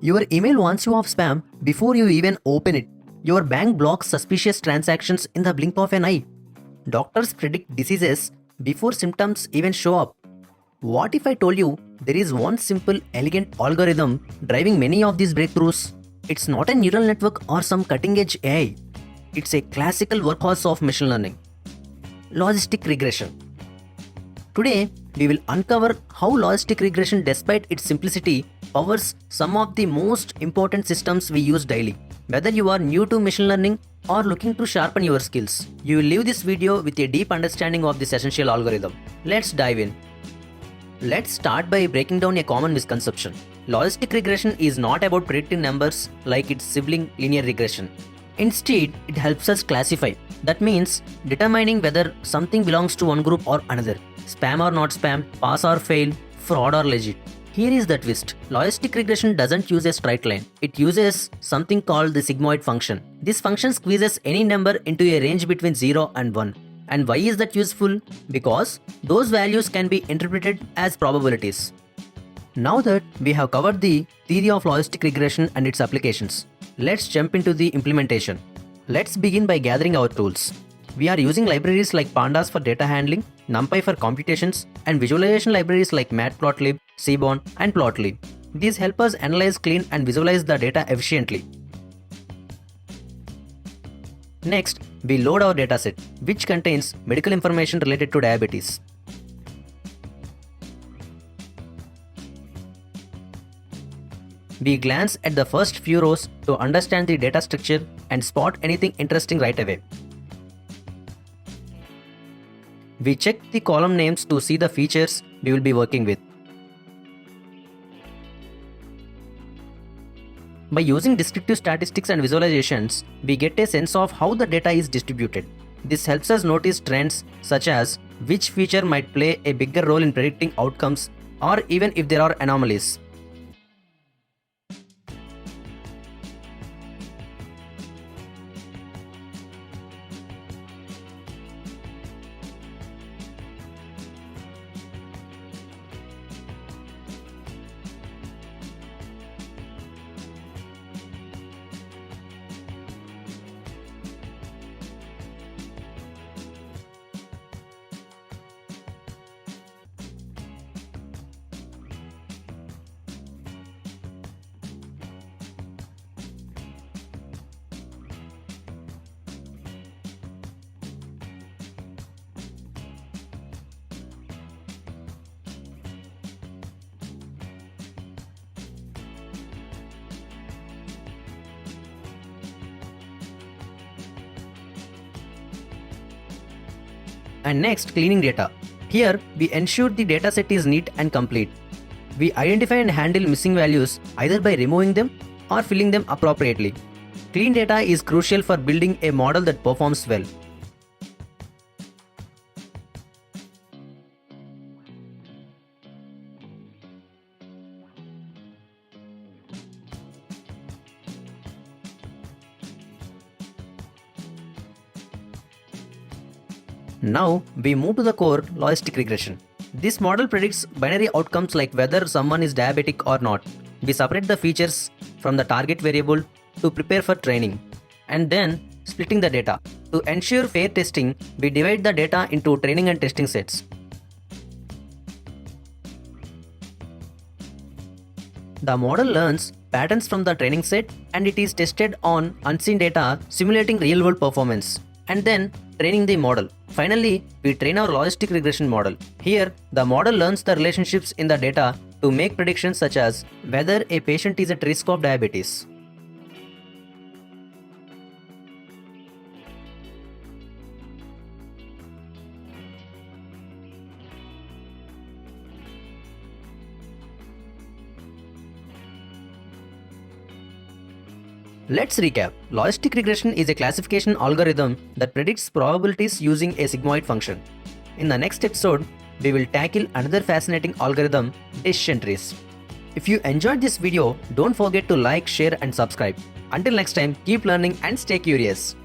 Your email warns you of spam before you even open it. Your bank blocks suspicious transactions in the blink of an eye. Doctors predict diseases before symptoms even show up. What if I told you there is one simple, elegant algorithm driving many of these breakthroughs? It's not a neural network or some cutting edge AI. It's a classical workhorse of machine learning. Logistic regression. Today, we will uncover how logistic regression, despite its simplicity, powers some of the most important systems we use daily. Whether you are new to machine learning or looking to sharpen your skills, you will leave this video with a deep understanding of this essential algorithm. Let's dive in. Let's start by breaking down a common misconception. Logistic regression is not about predicting numbers like its sibling linear regression. Instead, it helps us classify. That means determining whether something belongs to one group or another. Spam or not spam, pass or fail, fraud or legit. Here is the twist. Logistic regression doesn't use a straight line. It uses something called the sigmoid function. This function squeezes any number into a range between 0 and 1. And why is that useful? Because those values can be interpreted as probabilities. Now that we have covered the theory of logistic regression and its applications, let's jump into the implementation. Let's begin by gathering our tools. We are using libraries like pandas for data handling, NumPy for computations, and visualization libraries like matplotlib, seaborn, and plotlib. These help us analyze, clean, and visualize the data efficiently. Next, we load our dataset, which contains medical information related to diabetes. We glance at the first few rows to understand the data structure and spot anything interesting right away. We check the column names to see the features we will be working with. By using descriptive statistics and visualizations, we get a sense of how the data is distributed. This helps us notice trends such as which feature might play a bigger role in predicting outcomes, or even if there are anomalies. And next, cleaning data. Here, we ensure the dataset is neat and complete. We identify and handle missing values either by removing them or filling them appropriately. Clean data is crucial for building a model that performs well. Now, we move to the core, logistic regression. This model predicts binary outcomes like whether someone is diabetic or not. We separate the features from the target variable to prepare for training, and then splitting the data. To ensure fair testing, we divide the data into training and testing sets. The model learns patterns from the training set, and it is tested on unseen data, simulating real-world performance, and then training the model. Finally, we train our logistic regression model. Here, the model learns the relationships in the data to make predictions such as whether a patient is at risk of diabetes. Let's recap. Logistic regression is a classification algorithm that predicts probabilities using a sigmoid function. In the next episode, we will tackle another fascinating algorithm, decision trees. If you enjoyed this video, don't forget to like, share and subscribe. Until next time, keep learning and stay curious.